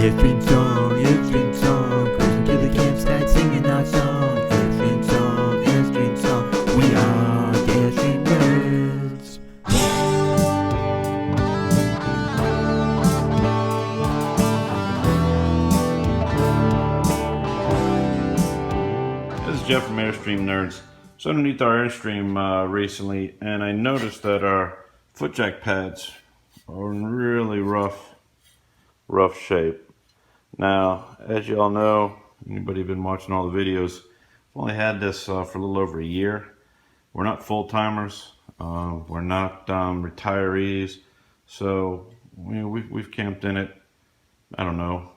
Airstream song, cruising to the campsite singing our song. Airstream song, we are the Airstream nerds. This is Jeff from Airstream Nerds. So underneath our Airstream recently, and I noticed that our foot jack pads are in really rough shape. Now, as you all know, anybody been watching all the videos, I've only had this for a little over a year. We're not full-timers. We're not retirees. So we've camped in it, I don't know,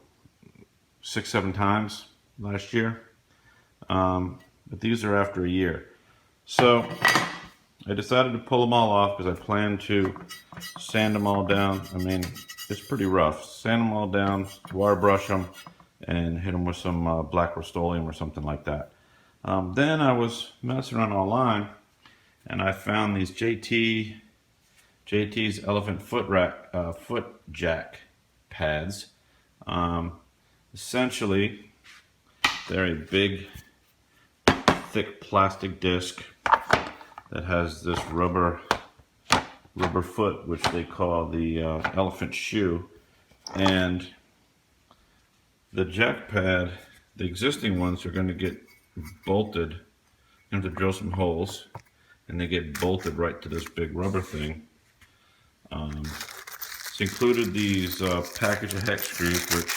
6-7 times last year. But these are after a year. So I decided to pull them all off because I plan to sand them all down. I mean, it's pretty rough. Sand them all down, wire brush them, and hit them with some black Rust-Oleum or something like that. Then I was messing around online, and I found these JT's Elephant foot jack pads. Essentially, they're a big, thick plastic disc that has this rubber foot, which they call the elephant shoe. And the jack pad, the existing ones, are going to get bolted. You have to drill some holes, and they get bolted right to this big rubber thing. It's included these package of hex screws, which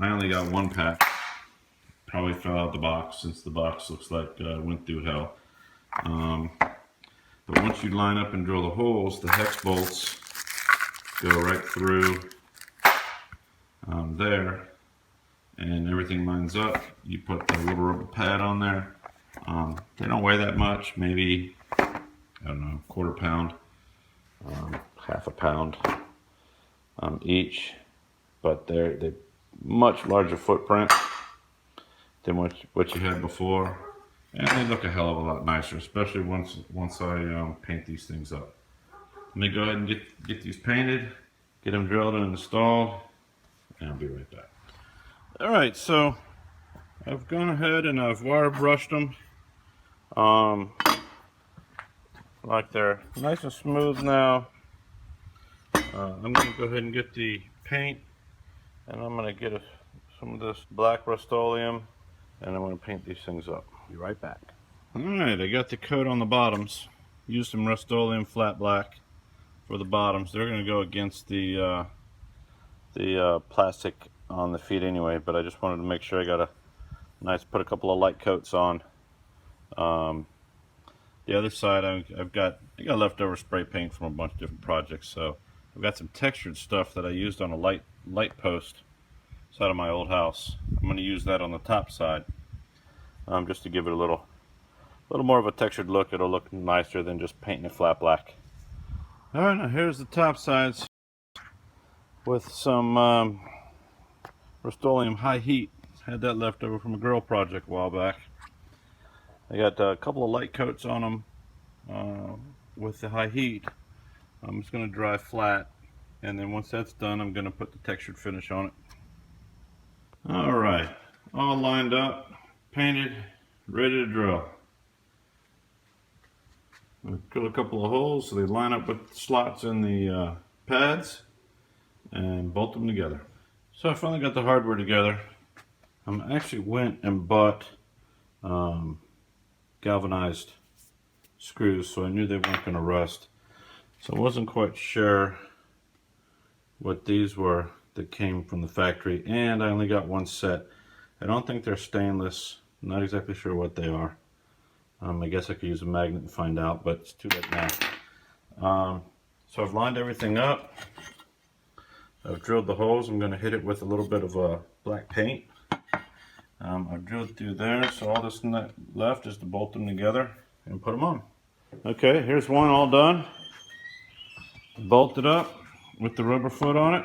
I only got one pack. Probably fell out of the box, since the box looks like it went through hell. But once you line up and drill the holes, the hex bolts go right through there, and everything lines up. You put the little rubber pad on there. They don't weigh that much, maybe, I don't know, quarter pound, half a pound each, but they're much larger footprint than what you had before, and they look a hell of a lot nicer, especially once I paint these things up. Let me go ahead and get these painted, get them drilled and installed, and I'll be right back. Alright, so I've gone ahead and I've wire brushed them, like they're nice and smooth now. I'm going to go ahead and get the paint, and I'm going to get some of this black Rust-Oleum, and I'm going to paint these things up. Be right back. Alright, I got the coat on the bottoms. Used some Rust-Oleum flat black for the bottoms. They're going to go against the plastic on the feet anyway, but I just wanted to make sure I got put a couple of light coats on. The other side, I got leftover spray paint from a bunch of different projects, so I've got some textured stuff that I used on a light post side of my old house. I'm going to use that on the top side, just to give it a little more of a textured look. It'll look nicer than just painting it flat black. Alright, now here's the top sides with some Rust-Oleum high heat. Had that left over from a girl project a while back. I got a couple of light coats on them with the high heat. I'm just going to dry flat, and then once that's done, I'm going to put the textured finish on it. Alright, all lined up, painted, ready to drill. I'll drill a couple of holes so they line up with the slots in the pads, and bolt them together. So I finally got the hardware together. I actually went and bought galvanized screws, so I knew they weren't going to rust. So I wasn't quite sure what these were that came from the factory, and I only got one set. I don't think they're stainless. I'm not exactly sure what they are. I guess I could use a magnet and find out, but it's too late now. So I've lined everything up. I've drilled the holes. I'm going to hit it with a little bit of black paint. I've drilled through there, so all that's left is to bolt them together and put them on. Okay, here's one all done. Bolted up with the rubber foot on it.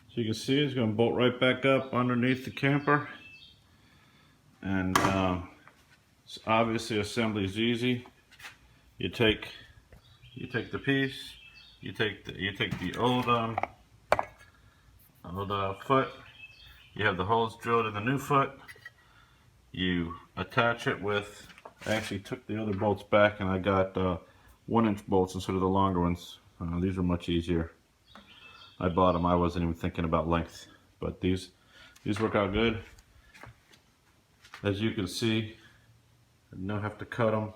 So you can see it's going to bolt right back up underneath the camper. And obviously assembly is easy. You take the piece, you take the old old foot. You have the holes drilled in the new foot. You attach it with, I actually took the other bolts back and I got 1-inch bolts instead of the longer ones. These are much easier. I bought them, I wasn't even thinking about length, but these work out good. As you can see, I don't have to cut them.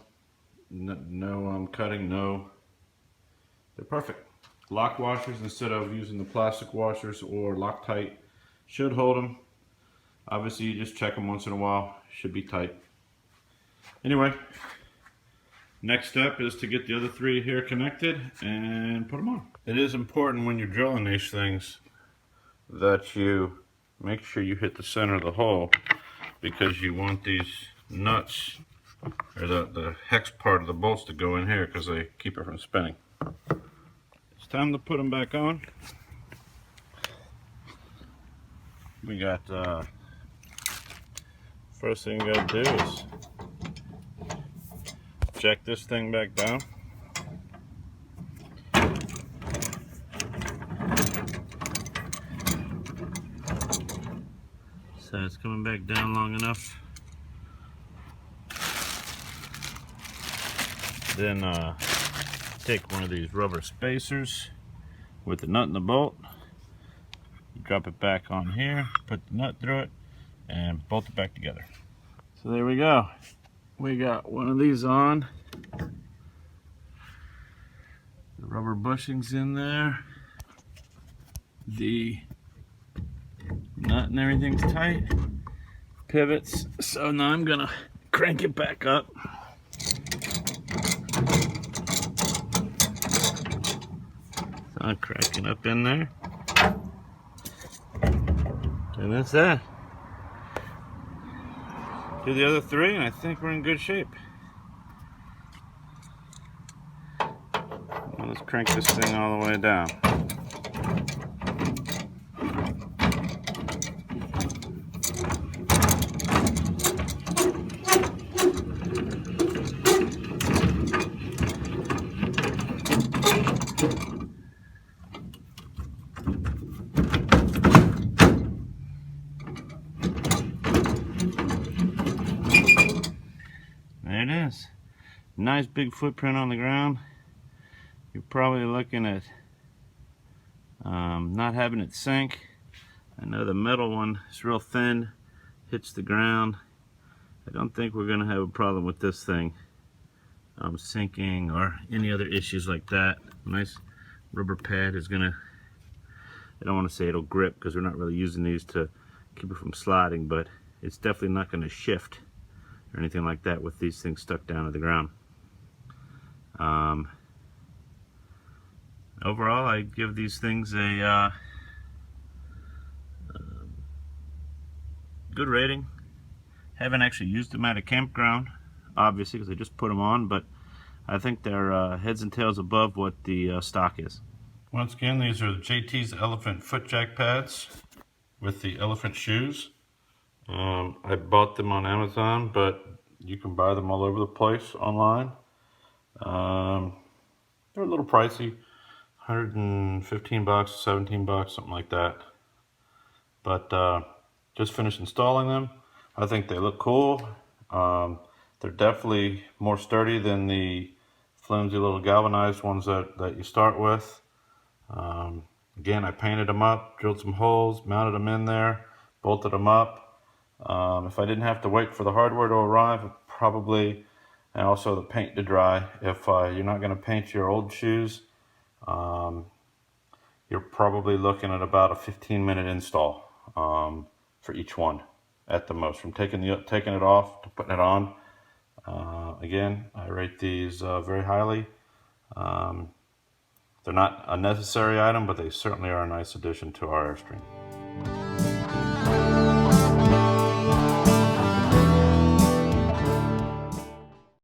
No cutting, no. They're perfect. Lock washers instead of using the plastic washers or Loctite should hold them. Obviously, you just check them once in a while. Should be tight. Anyway, next step is to get the other 3 here connected and put them on. It is important when you're drilling these things that you make sure you hit the center of the hole, because you want these nuts, or the hex part of the bolts, to go in here because they keep it from spinning. It's time to put them back on. We got first thing you gotta do is check this thing back down. So it's coming back down long enough. Then take one of these rubber spacers with the nut and the bolt. Drop it back on here, put the nut through it, and bolt it back together. So there we go. We got one of these on. The rubber bushings in there. The nut and everything's tight. Pivots. So now I'm gonna crank it back up. So I'm cranking up in there. And that's that. Do the other 3 and I think we're in good shape. Well, let's crank this thing all the way down. There it is. Nice big footprint on the ground. You're probably looking at not having it sink. I know the metal one is real thin, hits the ground. I don't think we're going to have a problem with this thing sinking or any other issues like that. Nice rubber pad is going to, I don't want to say it'll grip because we're not really using these to keep it from sliding, but it's definitely not going to shift or anything like that with these things stuck down to the ground. Overall, I give these things a good rating. Haven't actually used them at a campground, obviously, because I just put them on, but I think they're heads and tails above what the stock is. Once again, these are JT's Elephant foot jack pads with the elephant shoes. I bought them on Amazon, but you can buy them all over the place online. They're a little pricey, 115 bucks, 17 bucks, something like that. But just finished installing them. I think they look cool. They're definitely more sturdy than the flimsy little galvanized ones that you start with. Again, I painted them up, drilled some holes, mounted them in there, bolted them up. If I didn't have to wait for the hardware to arrive, probably, and also the paint to dry. If you're not going to paint your old shoes, you're probably looking at about a 15-minute install for each one at the most, from taking it off to putting it on. Again, I rate these very highly. They're not a necessary item, but they certainly are a nice addition to our Airstream.